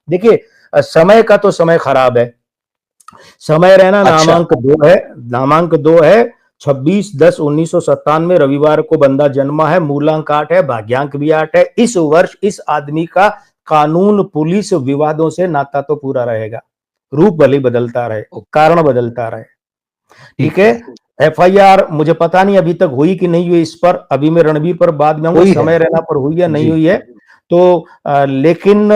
देखिए समय का तो समय खराब है। समय रहना अच्छा। नामांक 2 है 26/10/1997 रविवार को बंदा जन्मा है। मूलांक 8 है, भाग्यांक भी 8 है। इस वर्ष इस आदमी का कानून पुलिस विवादों से नाता तो पूरा रहेगा, रूप भले बदलता रहे, ओके। कारण बदलता रहे। ठीक ठीक है। है। एफआईआर मुझे पता नहीं अभी तक हुई कि नहीं हुई इस पर, अभी मैं रणबीर पर बाद में आऊंगा, हुई है। समय रहना पर हुई या नहीं जी। हुई है। तो लेकिन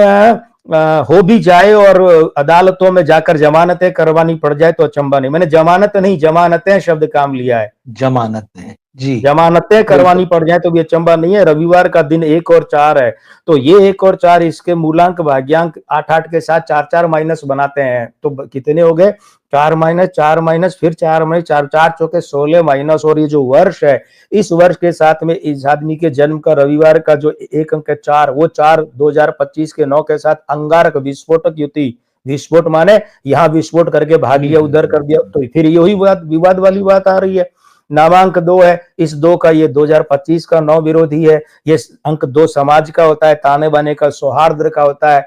हो भी जाए और अदालतों में जाकर जमानतें करवानी पड़ जाए तो अचंभा नहीं। मैंने जमानत नहीं, जमानतें शब्द काम लिया है। जमानत है जी। जमानतें करवानी बिल्कुल। पड़ जाए तो भी अचंभा नहीं है। रविवार का दिन 1 और 4 है, तो ये 1 और 4 इसके मूलांक भाग्यांक 8-8 के साथ 4-4 माइनस बनाते हैं, तो कितने हो गए? 4 माइनस 4 माइनस फिर 4 माइनस 4, 4 चौके 16 माइनस। और ये जो वर्ष है, इस वर्ष के साथ में इस आदमी के जन्म का रविवार का जो एक अंक है 4, वो 4 2025 के 9 के साथ अंगारक विस्फोटक युति। विस्फोट माने यहां विस्फोट करके भाग लिया, उधर कर दिया, तो फिर यही विवाद वाली बात आ रही है। नामांक 2 है, इस 2 का ये 2025 का 9 विरोधी है। ये अंक 2 समाज का होता है, ताने बाने का, सौहार्द का होता है,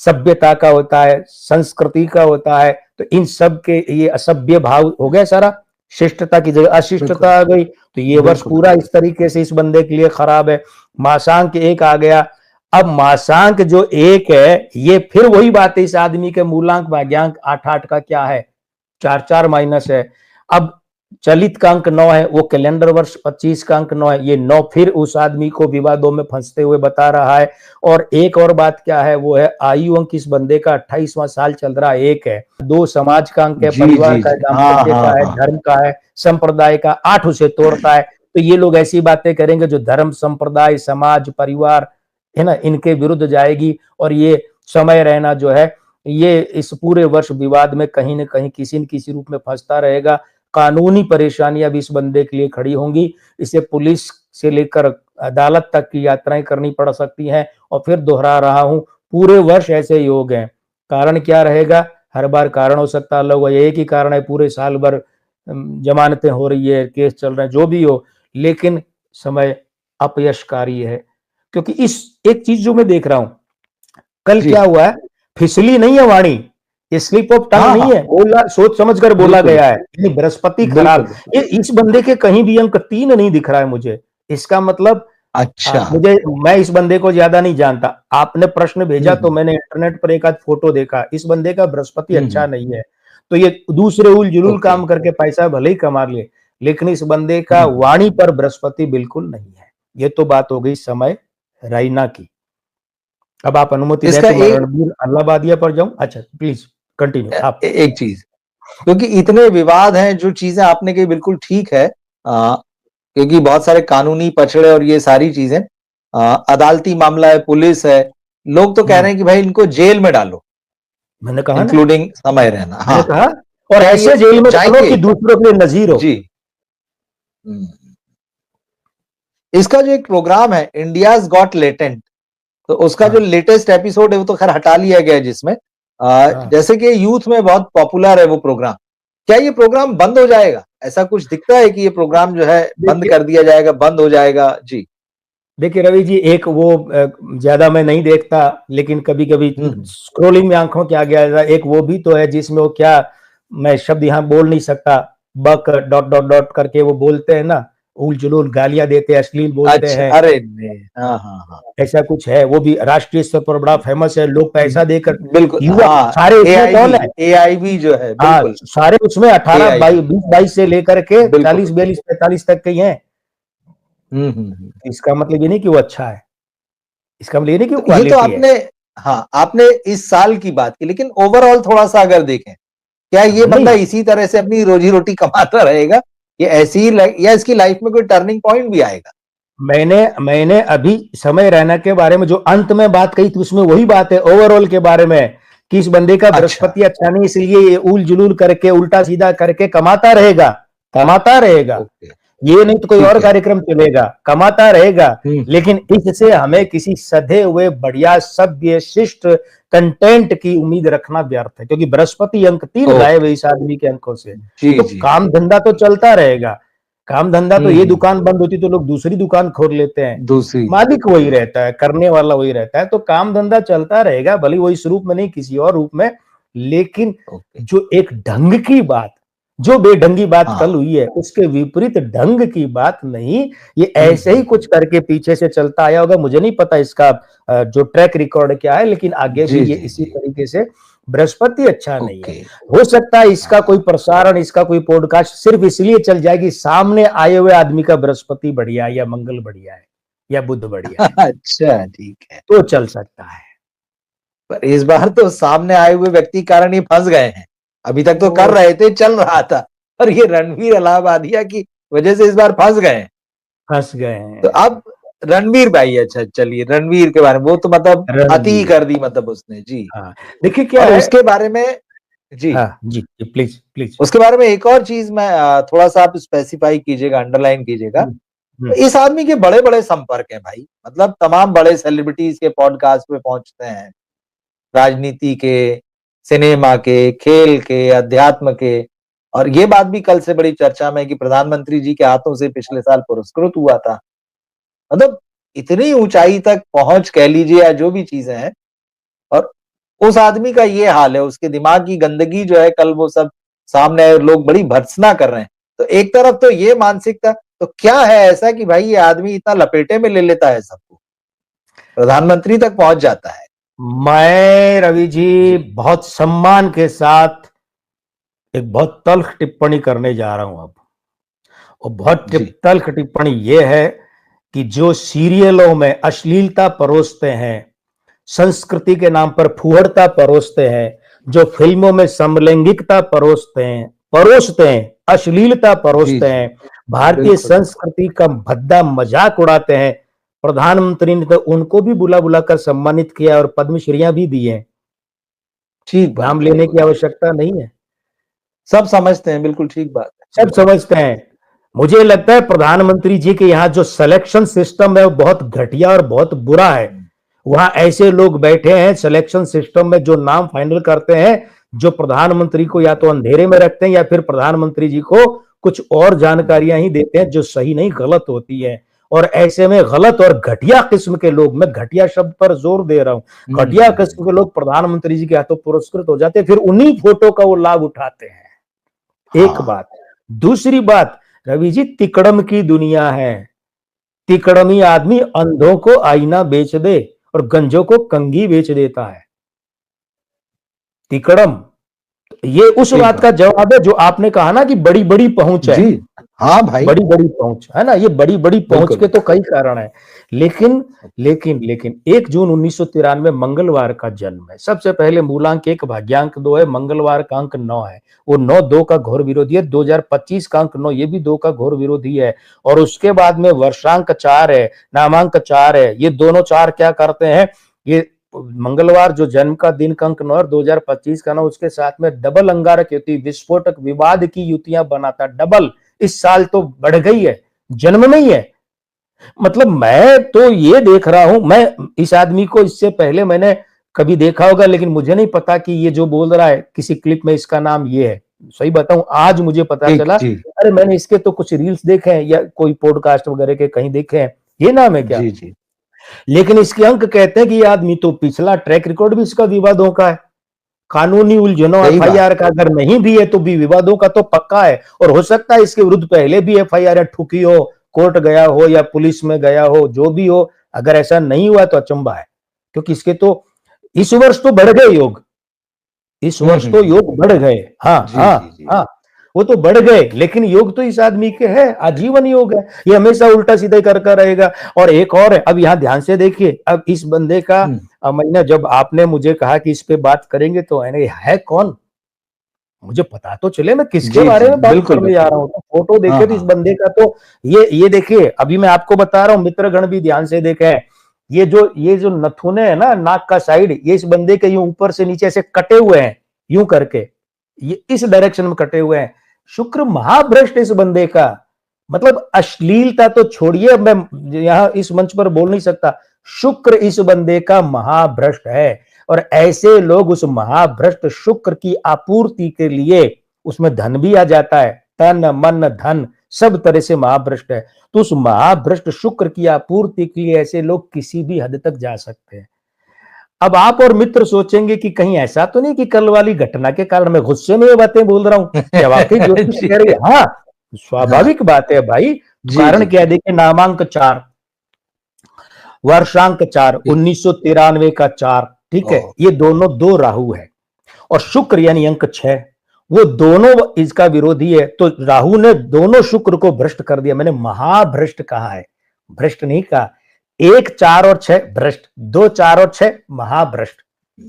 सभ्यता का होता है, संस्कृति का होता है। तो इन सब के ये असभ्य भाव हो गया सारा, शिष्टता की जगह अशिष्टता आ गई। तो ये वर्ष पूरा इस तरीके से इस बंदे के लिए खराब है। मासांक 1 आ गया। अब मासांक जो 1 है, ये फिर वही बात है, इस आदमी के मूलांक भाग्यांक 8-8 का क्या है? 4-4 माइनस है। अब चलित का अंक 9 है, वो कैलेंडर वर्ष 25 का अंक 9 है। ये 9 फिर उस आदमी को विवादों में फंसते हुए बता रहा है। और एक और बात क्या है, वो है आयु अंक इस बंदे का 28वां साल चल रहा है, 1 है। 2 समाज का अंक है, जी परिवार जी का है, जी। हाँ दाम्पत्य हाँ का है, हाँ। धर्म का है, संप्रदाय का। 8 उसे तोड़ता है। तो ये लोग ऐसी बातें करेंगे जो धर्म, संप्रदाय, समाज, परिवार है ना, इनके विरुद्ध जाएगी। और ये समय रहना जो है, ये इस पूरे वर्ष विवाद में कहीं न कहीं किसी न किसी रूप में फंसता रहेगा। कानूनी परेशानियां भी इस बंदे के लिए खड़ी होंगी। इसे पुलिस से लेकर अदालत तक की यात्राएं करनी पड़ सकती हैं। और फिर दोहरा रहा हूं, पूरे वर्ष ऐसे योग हैं। कारण क्या रहेगा? हर बार कारण हो सकता अलग हो, एक ही कारण है पूरे साल भर जमानतें हो रही है, केस चल रहे हैं, जो भी हो, लेकिन समय अपयशकारी है। क्योंकि इस एक चीज जो मैं देख रहा हूं, कल जी। क्या हुआ है, फिसली नहीं है वाणी, ये स्लिप ऑफ टंग हाँ नहीं हाँ। है, बोला सोच समझ कर बोला बिल्कुल गया है। ये बृहस्पति खराब। बिल्कुल। ये इस बंदे के कहीं भी अंक 3 नहीं दिख रहा है मुझे। इसका मतलब अच्छा। मैं इस बंदे को ज्यादा नहीं जानता। आपने प्रश्न भेजा तो हम्म मैंने इंटरनेट पर एक आध फोटो देखा। इस बंदे का बृहस्पति अच्छा हम्म। नहीं है। तो ये दूसरे उल जुलूल ओके। काम करके पैसा भले ही कमा ले, लेकिन इस बंदे का हम्म। वाणी पर बृहस्पति बिल्कुल नहीं है। ये तो बात हो गई समय रैना की। अब आप अनुमति दें इसका तो मैं एक रणबीर अल्लाबादिया पर जाऊं। अच्छा प्लीज कंटिन्यू आप। एक चीज, क्योंकि इतने विवाद हैं, जो चीजें आपने कही बिल्कुल ठीक है। क्योंकि बहुत सारे कानूनी पचड़े और ये सारी चीजें, अदालती मामला है, पुलिस है, लोग तो कह रहे हैं कि भाई इनको जेल में डालो, मैंने कहा ना, इंक्लूडिंग समय रहना। मैंने हाँ। कहा, और क्या ये ऐसे जेल में डालो जाएंगे? कि दूसरों के लिए नजीर हो। जी। हम्म। इसका जो एक प्रोग्राम है इंडियाज गॉट लेटेंट, तो उसका जो हाँ लेटेस्ट एपिसोड है वो तो खैर हटा लिया गया है, जिसमें हाँ। जैसे कि यूथ में बहुत पॉपुलर है वो प्रोग्राम। क्या ये प्रोग्राम बंद हो जाएगा? ऐसा कुछ दिखता है कि ये प्रोग्राम जो है बंद देखिए कर दिया जाएगा, बंद हो जाएगा? जी। देखिए रवि जी, एक वो ज्यादा मैं नहीं देखता, लेकिन कभी कभी हम्म। स्क्रोलिंग में आंखों के आगे आ जाता है। एक वो भी तो है जिसमें वो क्या, मैं शब्द यहाँ बोल नहीं सकता, बक डॉट डॉट डॉट करके वो बोलते हैं ना, उल जुलूल गालियां देते हैं, अश्लील बोलते अच्छा, हैं। अरे नहीं, हाँ हाँ हाँ। ऐसा कुछ है, वो भी राष्ट्रीय स्तर पर बड़ा फेमस है। लोग पैसा देकर, बिल्कुल, युवा हाँ। सारे उसमें कौन एआईबी, है? एआईबी जो है, हाँ बिल्कुल। सारे उसमें 18 एआईबी, 20 22 से लेकर के बिल्कुल। 40 42 45 तक के ही हैं। हम्म। इसका मतलब ये नहीं कि वो अच्छा है, इसका मतलब ये नहीं कि वो तो ये तो क्वालिटी है। आपने, हाँ, आपने इस साल की बात की, लेकिन ओवरऑल थोड़ा सा अगर देखें, क्या ये बंदा नहीं, इसी तरह से अपनी रोजी रोटी कमाता रहेगा, ये ऐसी ही या इसकी लाइफ में कोई टर्निंग पॉइंट भी आएगा? मैंने अभी समय रैना के बारे में जो अंत में बात कही थी, उसमें वही बात है ओवरऑल के बारे में, कि इस बंदे का अच्छा। बृहस्पति अच्छा नहीं, इसलिए ये उल जुलूल करके उल्टा सीधा करके कमाता रहेगा, कमाता रहेगा। ओके। ये नहीं तो कोई ठीक और है। कार्यक्रम चलेगा, कमाता रहेगा। हम्म। लेकिन इससे हमें किसी सधे हुए बढ़िया सभ्य शिष्ट कंटेंट की उम्मीद रखना व्यर्थ है, क्योंकि बृहस्पति अंक 3 गायब है ओके। इस आदमी के अंकों से। जी तो जी काम जी। धंधा तो चलता रहेगा, काम धंधा तो ये दुकान बंद होती तो लोग दूसरी दुकान खोल लेते हैं, दूसरी मालिक वही रहता है, करने वाला वही रहता है, तो काम धंधा चलता रहेगा, भले वो इस रूप में नहीं किसी और रूप में। लेकिन जो एक ढंग की बात, जो बेढंगी बात कल हुई है, उसके विपरीत ढंग की बात नहीं, ये ऐसे ही कुछ करके पीछे से चलता आया होगा। मुझे नहीं पता इसका जो ट्रैक रिकॉर्ड क्या है, लेकिन आगे भी ये इसी तरीके से। बृहस्पति अच्छा नहीं है, हो सकता है इसका कोई प्रसारण, इसका कोई पॉडकास्ट सिर्फ इसलिए चल जाएगी सामने आए हुए आदमी का बृहस्पति बढ़िया है या मंगल बढ़िया है या बुध बढ़िया है। अच्छा, ठीक है, तो चल सकता है। पर इस बार तो सामने आए हुए व्यक्ति कारण ही फंस गए हैं। अभी तक तो कर रहे थे, चल रहा था, और ये रणवीर इलाहाबादिया की वजह से इस बार फंस गए हैं। तो अब रणवीर भाई, अच्छा चलिए रणवीर के बारे में, वो तो मतलब अति कर दी मतलब उसने जी। हाँ, देखिए क्या है उसके बारे में जी, हाँ जी, प्लीज प्लीज उसके बारे में एक और चीज मैं थोड़ा सा आप स्पेसिफाई कीजिएगा, अंडरलाइन कीजिएगा। इस आदमी के बड़े बड़े संपर्क हैं भाई, मतलब तमाम बड़े सेलिब्रिटीज के पॉडकास्ट पे पहुंचते हैं, राजनीति के, सिनेमा के, खेल के, अध्यात्म के। और ये बात भी कल से बड़ी चर्चा में कि प्रधानमंत्री जी के हाथों से पिछले साल पुरस्कृत हुआ था। मतलब इतनी ऊंचाई तक पहुंच कह लीजिए या जो भी चीजें हैं, और उस आदमी का ये हाल है, उसके दिमाग की गंदगी जो है, कल वो सब सामने आए, लोग बड़ी भर्त्सना कर रहे हैं। तो एक तरफ तो ये मानसिकता, तो क्या है ऐसा कि भाई ये आदमी इतना लपेटे में ले लेता है सबको, प्रधानमंत्री तक पहुंच जाता है। मैं रवि जी बहुत सम्मान के साथ एक बहुत तल्ख टिप्पणी करने जा रहा हूं अब, और बहुत तल्ख टिप्पणी यह है कि जो सीरियलों में अश्लीलता परोसते हैं, संस्कृति के नाम पर फुहड़ता परोसते हैं, जो फिल्मों में समलैंगिकता परोसते हैं, अश्लीलता परोसते हैं, भारतीय संस्कृति का भद्दा मजाक उड़ाते हैं, प्रधानमंत्री ने तो उनको भी बुला बुलाकर सम्मानित किया और पद्मश्रीयां भी दी हैं। ठीक, नाम लेने की आवश्यकता नहीं है, सब समझते हैं, बिल्कुल ठीक बात है, सब समझते हैं। मुझे लगता है प्रधानमंत्री जी के यहाँ जो सिलेक्शन सिस्टम है वो बहुत घटिया और बहुत बुरा है। वहां ऐसे लोग बैठे हैं सिलेक्शन सिस्टम में जो नाम फाइनल करते हैं, जो प्रधानमंत्री को या तो अंधेरे में रखते हैं या फिर प्रधानमंत्री जी को कुछ और जानकारियां ही देते हैं जो सही नहीं गलत होती है। और ऐसे में गलत और घटिया किस्म के लोग, मैं घटिया शब्द पर जोर दे रहा हूं, घटिया किस्म के लोग प्रधानमंत्री जी के हाथों पुरस्कृत हो जाते हैं, फिर उन्हीं फोटो का वो लाभ उठाते हैं। एक बात। दूसरी बात, रवि जी तिकड़म की दुनिया है, तिकड़मी आदमी अंधों को आईना बेच दे और गंजों को कंघी बेच देता है। तिकड़म, ये उस बात का जवाब है जो आपने कहा ना कि बड़ी बड़ी पहुंच है जी। हाँ भाई, बड़ी बड़ी पहुंच है ना, ये बड़ी बड़ी पहुंच के तो कई कारण है। लेकिन लेकिन लेकिन 1 जून 1993 मंगलवार का जन्म है। सबसे पहले मूलांक 1 भाग्यांक 2 है, मंगलवार का अंक 9 है, वो 9 2 का घोर विरोधी है। 2025 का अंक 9 ये भी 2 का घोर विरोधी है। और उसके बाद में वर्षांक 4 है, नामांक 4 है। ये दोनों 4 क्या करते हैं, ये मंगलवार जो जन्म का दिन का अंक 9 और 2025 का 9, उसके साथ में डबल अंगारक युति, विस्फोटक विवाद की युतियां बनाता। डबल इस साल तो बढ़ गई है, जन्म में ही है। मतलब मैं तो ये देख रहा हूं, मैं इस आदमी को इससे पहले मैंने कभी देखा होगा, लेकिन मुझे नहीं पता कि ये जो बोल रहा है किसी क्लिप में इसका नाम ये है। सही बताऊं, आज मुझे पता चला। अरे मैंने इसके तो कुछ रील्स देखे हैं या कोई पॉडकास्ट वगैरह के कहीं देखे हैं, ये नाम है क्या? जी जी। लेकिन इसके अंक कहते हैं कि ये आदमी तो पिछला ट्रैक रिकॉर्ड भी इसका विवादों का है। कानूनी उलझनों एफआईआर का अगर नहीं भी है तो भी विवादों का तो पक्का है। और हो सकता है इसके विरुद्ध पहले भी एफआईआर ठुकी हो, कोर्ट गया हो या पुलिस में गया हो, जो भी हो। अगर ऐसा नहीं हुआ तो अचंभा है, क्योंकि इसके तो इस वर्ष तो बढ़ गए योग, इस वर्ष तो योग बढ़ गए। हाँ हाँ हाँ, वो तो बढ़ गए, लेकिन योग तो इस आदमी के है, आजीवन योग है। ये हमेशा उल्टा सीधा करता रहेगा। और एक और है, अब यहां ध्यान से देखिए, अब इस बंदे का मैंने, जब आपने मुझे कहा कि इस पे बात करेंगे तो है कौन, मुझे पता तो चले मैं किसके बारे में बात करने जा रहा हूँ। तो फोटो देखे तो इस बंदे का तो ये देखिए, अभी मैं आपको बता रहा हूँ, मित्रगण भी ध्यान से देखे, ये जो नथुने है ना नाक का साइड, ये इस बंदे के यूं ऊपर से नीचे ऐसे कटे हुए हैं, यूं करके ये इस डायरेक्शन में कटे हुए हैं। शुक्र महाभ्रष्ट इस बंदे का, मतलब अश्लीलता तो छोड़िए, मैं यहां इस मंच पर बोल नहीं सकता, शुक्र इस बंदे का महाभ्रष्ट है। और ऐसे लोग उस महाभ्रष्ट शुक्र की आपूर्ति के लिए उसमें धन भी आ जाता है, तन मन धन सब तरह से महाभ्रष्ट है। तो उस महाभ्रष्ट शुक्र की आपूर्ति के लिए ऐसे लोग किसी भी हद तक जा सकते हैं। अब आप और मित्र सोचेंगे कि कहीं ऐसा तो नहीं कि कल वाली घटना के कारण मैं गुस्से में ये बातें बोल रहा हूं, क्या वाकई ज्योतिष कह रही है? हाँ, हाँ, स्वाभाविक बात है भाई। जी कारण जी क्या है? देखिए, नामांक 4, वर्षांक 4, जी 1993 का 4, ठीक है, ओ, ये दोनों दो राहु है। और शुक्र यानी अंक 6, वो दोनों इसका विरोधी है। तो राहु ने दोनों शुक्र को भ्रष्ट कर दिया। मैंने महाभ्रष्ट कहा है, भ्रष्ट नहीं कहा। 1, 4 और 6 भ्रष्ट, 2, 4 और 6 महाभ्रष्ट।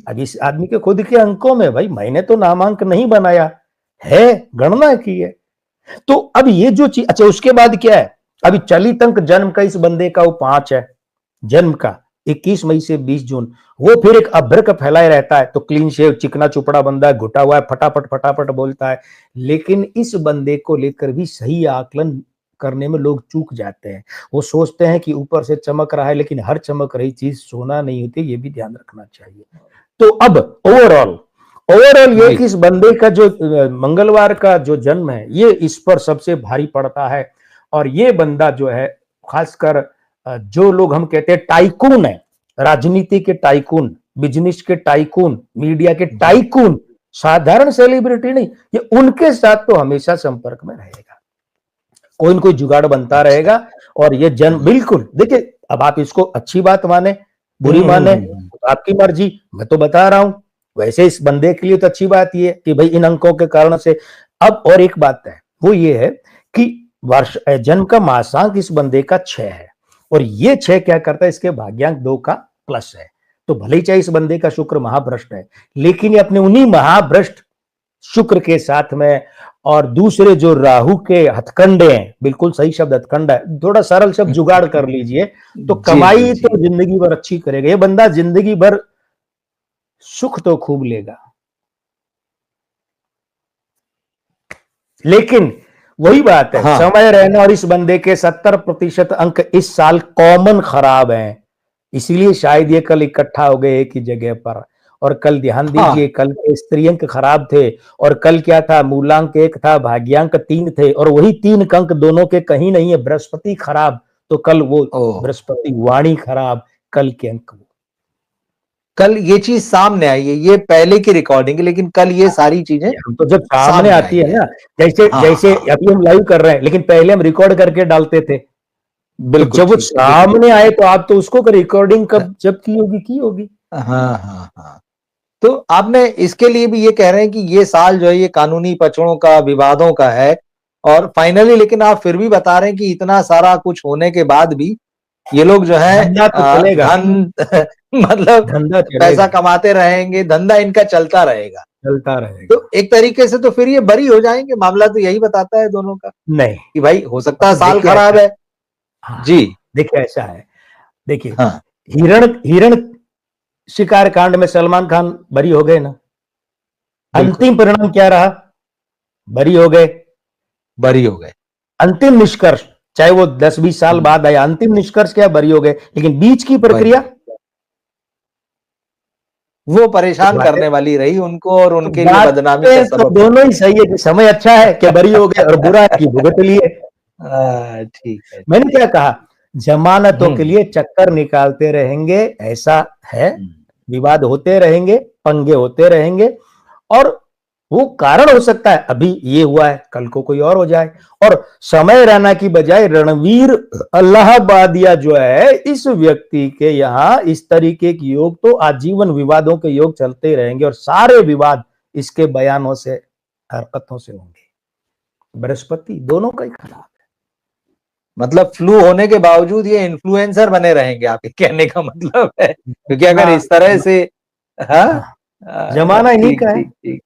अब इस आदमी के खुद के अंकों में, भाई मैंने तो नामांक नहीं बनाया है, गणना की है। तो अब ये जो चीज, अच्छा उसके बाद क्या है? अभी चलित अंक जन्म का इस बंदे का वो 5 है, जन्म का 21 मई से 20 जून। वो फिर एक अभ्रक फैलाए रहता है। तो क्लीन शेव, चिकना चुपड़ा बंदा है, घुटा हुआ है, फटाफट फटाफट बोलता है। लेकिन इस बंदे को लेकर भी सही आकलन करने में लोग चूक जाते हैं। वो सोचते हैं कि ऊपर से चमक रहा है, लेकिन हर चमक रही चीज सोना नहीं होती, ये भी ध्यान रखना चाहिए। तो अब ओवरऑल ये जी कि इस बंदे का जो मंगलवार का जो जन्म है, ये इस पर सबसे भारी पड़ता है। और ये बंदा जो है, खासकर जो लोग हम कहते हैं टाइकून है, राजनीति के टाइकून, बिजनेस के टाइकून, मीडिया के जी टाइकून, साधारण सेलिब्रिटी नहीं, ये उनके साथ तो हमेशा संपर्क में रहेगा। कोई न कोई जुगाड़ बनता अच्छा रहेगा। और ये जन्म, बिल्कुल देखिए, अब आप इसको अच्छी बात माने, बुरी माने, तो आपकी मर्जी। मैं तो बता रहा हूं, वैसे इस बंदे के लिए तो अच्छी बात ये है कि भाई इन अंकों के कारण से। अब और एक बात है, वो ये है कि वर्ष जन्म का मासांक इस बंदे का 6 है। और ये 6 क्या करता है? इसके भाग्यांक 2 का प्लस है। तो भले ही चाहे इस बंदे का शुक्र महाभ्रष्ट है, लेकिन ये अपने उन्हीं महाभ्रष्ट शुक्र के साथ में, और दूसरे जो राहु के हथकंडे हैं, बिल्कुल सही शब्द हथकंडा है, थोड़ा सरल शब्द जुगाड़ कर लीजिए, तो जी जी कमाई जी तो जिंदगी भर अच्छी करेगा। ये बंदा जिंदगी भर सुख तो खूब लेगा। लेकिन वही बात है, हाँ समय रहना, और इस बंदे के 70% अंक इस साल कॉमन खराब हैं। इसीलिए शायद ये कल इकट्ठा हो गए एक ही जगह पर। और कल ध्यान हाँ दीजिए, कल के स्त्री अंक खराब थे। और कल क्या था? मूलांक 1 था, भाग्यांक 3 थे, और वही 3 अंक दोनों के कहीं नहीं है। बृहस्पति खराब, तो कल वो ओ बृहस्पति वाणी खराब, कल के अंक वो। कल ये चीज सामने आई है, ये पहले की रिकॉर्डिंग है, लेकिन कल ये सारी चीजें हम तो जब सामने सामने आती आई है है। ना, जैसे हाँ जैसे हाँ अभी हम लाइव कर रहे हैं, लेकिन पहले हम रिकॉर्ड करके डालते थे। तो बिल्कुल जब वो ठीक है बिल्कुल सामने आए, तो आप तो उसको रिकॉर्डिंग कब जब की होगी। हाँ हाँ हाँ तो आपने इसके लिए भी ये कह रहे हैं कि ये साल जो है ये कानूनी पचड़ों का, विवादों का है, और फाइनली लेकिन आप फिर भी बता रहे हैं कि इतना सारा कुछ होने के बाद भी ये लोग जो है धंधा तो चलेगा, धन मतलब धंधा पैसा चलेगा, कमाते रहेंगे, धंधा इनका चलता रहेगा। चलता तो रहेगा। एक तरीके से तो फिर ये बरी हो जाएंगे, मामला तो यही बताता है दोनों का नहीं, कि भाई हो सकता है साल देखिए खराब ऐसा, है। हाँ, जी देखिए ऐसा है। देखिए, हाँ हिरण हिरण शिकार कांड में सलमान खान बरी हो गए ना। बिल्कुल अंतिम परिणाम क्या रहा? बरी हो गए। बरी हो गए। अंतिम निष्कर्ष, चाहे वो 10-20 साल बाद आया, अंतिम निष्कर्ष क्या? बरी हो गए। लेकिन बीच की बरी प्रक्रिया, वो तो परेशान बातें करने वाली रही उनको, और तो उनके लिए बदनामी का बातें तो सबब दोनों बनी। ही सही है कि समय अच्छा है कि बरी हो गए, और बुरा है कि भुगत लिए। ठीक है मैंने क्या कहा? जमानतों के हम्म लिए चक्कर निकालते रहेंगे, ऐसा है। हम्म, विवाद होते रहेंगे, पंगे होते रहेंगे। और वो कारण हो सकता है, अभी ये हुआ है, कल को कोई और हो जाए। और समय रहना की बजाय रणवीर अल्लाहाबादिया जो है, इस व्यक्ति के यहां इस तरीके के योग तो आजीवन विवादों के योग चलते रहेंगे, और सारे विवाद इसके बयानों से, हरकतों से होंगे। बृहस्पति दोनों का ही खराब मतलब फ्लू होने के बावजूद ये इन्फ्लुएंसर बने रहेंगे, आपके कहने का मतलब है, है। क्योंकि अगर इस तरह से हाँ हाँ, जमाना इन्हीं ठीक का है। ठीक ठीक